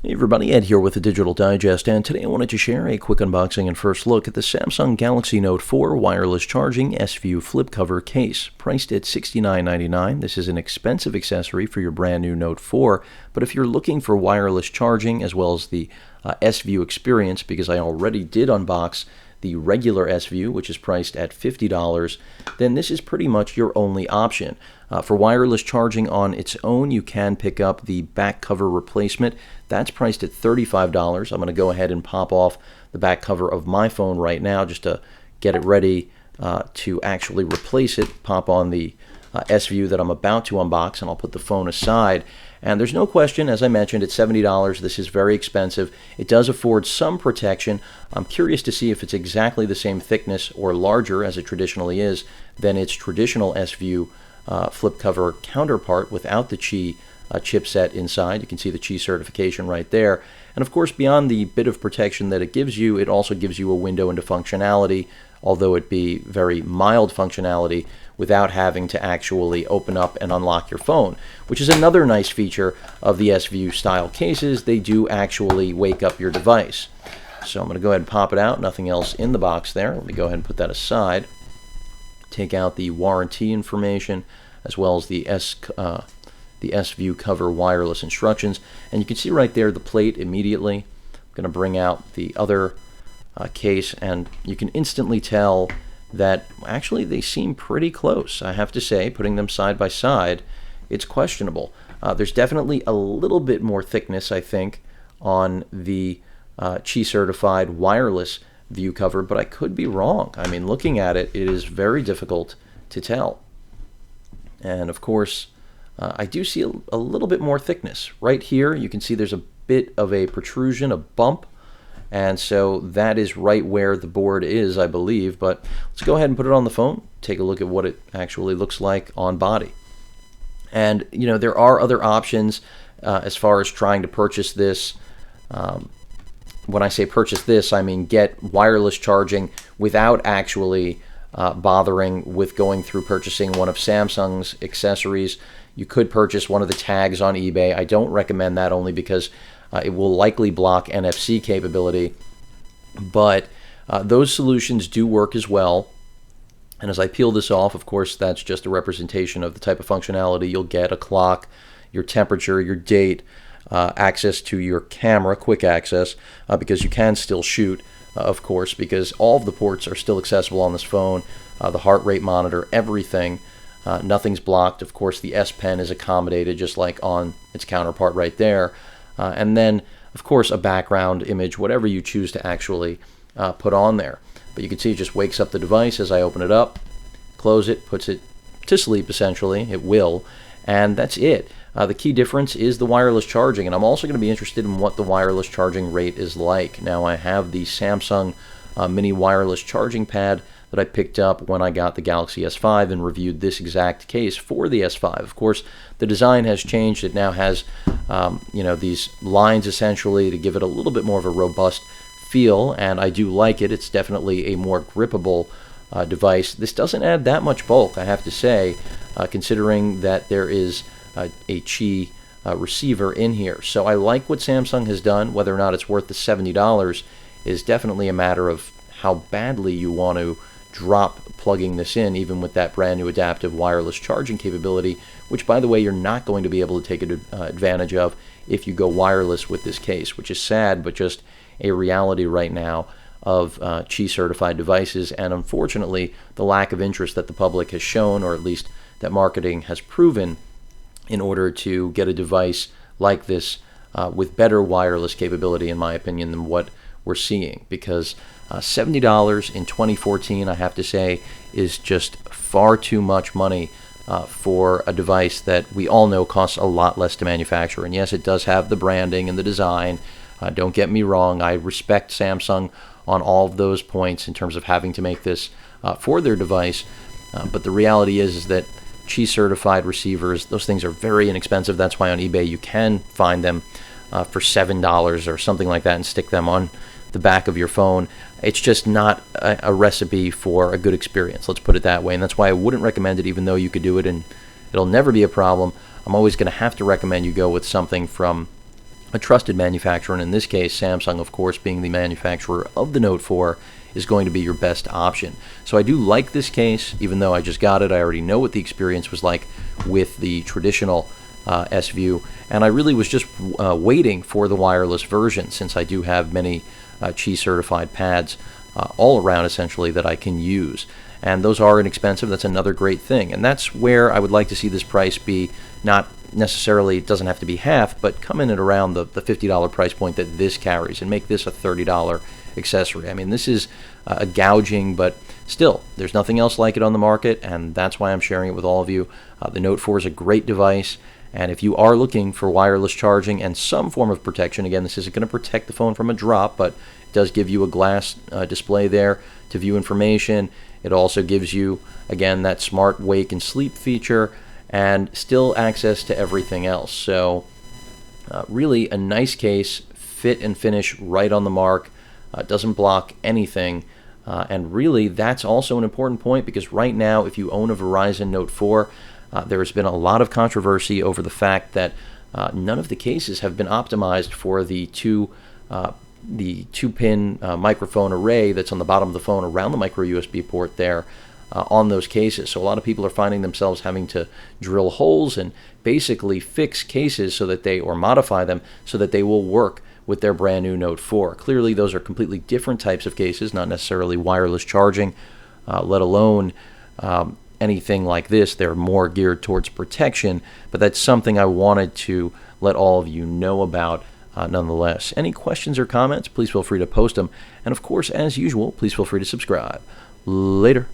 Hey everybody, Ed here with the Digital Digest, and today I wanted to share a quick unboxing and first look at the Samsung Galaxy Note 4 wireless charging S-View flip cover case, priced at $69.99. This is an expensive accessory for your brand new Note 4, but if you're looking for wireless charging as well as the S-View experience, because I already did unbox the regular S-View, which is priced at $50, then this is pretty much your only option. For wireless charging on its own, you can pick up the back cover replacement. That's priced at $35. I'm going to go ahead and pop off the back cover of my phone right now just to get it ready to actually replace it. Pop on the S-View that I'm about to unbox, and I'll put the phone aside. And there's no question, as I mentioned, at $70, this is very expensive. It does afford some protection. I'm curious to see if it's exactly the same thickness or larger, as it traditionally is, than its traditional S-View flip cover counterpart without the Qi chipset inside. You can see the Qi certification right there. And of course, beyond the bit of protection that it gives you, it also gives you a window into functionality, although it be very mild functionality, without having to actually open up and unlock your phone, which is another nice feature of the S-View style cases. They do actually wake up your device. So I'm going to go ahead and pop it out. Nothing else in the box there. Let me go ahead and put that aside. Take out the warranty information as well as the S-View cover wireless instructions. And you can see right there the plate immediately. I'm going to bring out the other case, and you can instantly tell that actually they seem pretty close. I have to say, putting them side by side, it's questionable. There's definitely a little bit more thickness, I think, on the Qi certified wireless view cover, but I could be wrong. I mean, looking at it, it is very difficult to tell. And of course, I do see a little bit more thickness. Right here, you can see there's a bit of a protrusion, a bump, and so that is right where the board is, I believe. But let's go ahead and put it on the phone, take a look at what it actually looks like on body. And, you know, there are other options as far as trying to purchase this. When I say purchase this, I mean get wireless charging without actually bothering with going through purchasing one of Samsung's accessories. You could purchase one of the tags on eBay. I don't recommend that, only because it will likely block NFC capability. But those solutions do work as well. And as I peel this off, of course, that's just a representation of the type of functionality you'll get: a clock, your temperature, your date, access to your camera, quick access, because you can still shoot, of course, because all of the ports are still accessible on this phone. The heart rate monitor, everything. Nothing's blocked. Of course, the S Pen is accommodated just like on its counterpart right there. And then, of course, a background image, whatever you choose to actually put on there. But you can see it just wakes up the device as I open it up, close it, puts it to sleep, essentially. It will. And that's it. The key difference is the wireless charging, and I'm also going to be interested in what the wireless charging rate is like. Now, I have the Samsung mini wireless charging pad that I picked up when I got the Galaxy S5 and reviewed this exact case for the S5. Of course, the design has changed. It now has these lines essentially to give it a little bit more of a robust feel, and I do like it. It's definitely a more grippable device. This doesn't add that much bulk, I have to say, considering that there is a Qi receiver in here. So I like what Samsung has done. Whether or not it's worth the $70 is definitely a matter of how badly you want to drop plugging this in, even with that brand new adaptive wireless charging capability, which, by the way, you're not going to be able to take advantage of if you go wireless with this case, which is sad, but just a reality right now of Qi certified devices, and unfortunately the lack of interest that the public has shown, or at least that marketing has proven, in order to get a device like this with better wireless capability, in my opinion, than what we're seeing. Because $70 in 2014, I have to say, is just far too much money for a device that we all know costs a lot less to manufacture. And yes, it does have the branding and the design. Don't get me wrong, I respect Samsung on all of those points in terms of having to make this for their device. But the reality is that Qi certified receivers, those things are very inexpensive. That's why on eBay you can find them for $7 or something like that and stick them on the back of your phone. It's just not a recipe for a good experience, let's put it that way. And that's why I wouldn't recommend it, even though you could do it and it'll never be a problem. I'm always going to have to recommend you go with something from a trusted manufacturer, and in this case, Samsung, of course, being the manufacturer of the Note 4, is going to be your best option. So I do like this case, even though I just got it. I already know what the experience was like with the traditional S-View, and I really was just waiting for the wireless version, since I do have many Qi certified pads all around, essentially, that I can use. And those are inexpensive. That's another great thing. And that's where I would like to see this price be. Not necessarily, it doesn't have to be half, but come in at around the $50 price point that this carries, and make this a $30 accessory. I mean, this is a gouging, but still, there's nothing else like it on the market, and that's why I'm sharing it with all of you. The Note 4 is a great device, and if you are looking for wireless charging and some form of protection, again, this isn't going to protect the phone from a drop, but it does give you a glass display there to view information. It also gives you, again, that smart wake and sleep feature, and still access to everything else. So really a nice case, fit and finish right on the mark, doesn't block anything. And really, that's also an important point, because right now, if you own a Verizon Note 4, there's been a lot of controversy over the fact that none of the cases have been optimized for the two-pin microphone array that's on the bottom of the phone around the micro USB port there on those cases. So a lot of people are finding themselves having to drill holes and basically fix cases so that or modify them so that they will work with their brand new Note 4. Clearly, those are completely different types of cases, not necessarily wireless charging, let alone anything like this. They're more geared towards protection, but that's something I wanted to let all of you know about nonetheless. Any questions or comments, please feel free to post them. And of course, as usual, please feel free to subscribe. Later.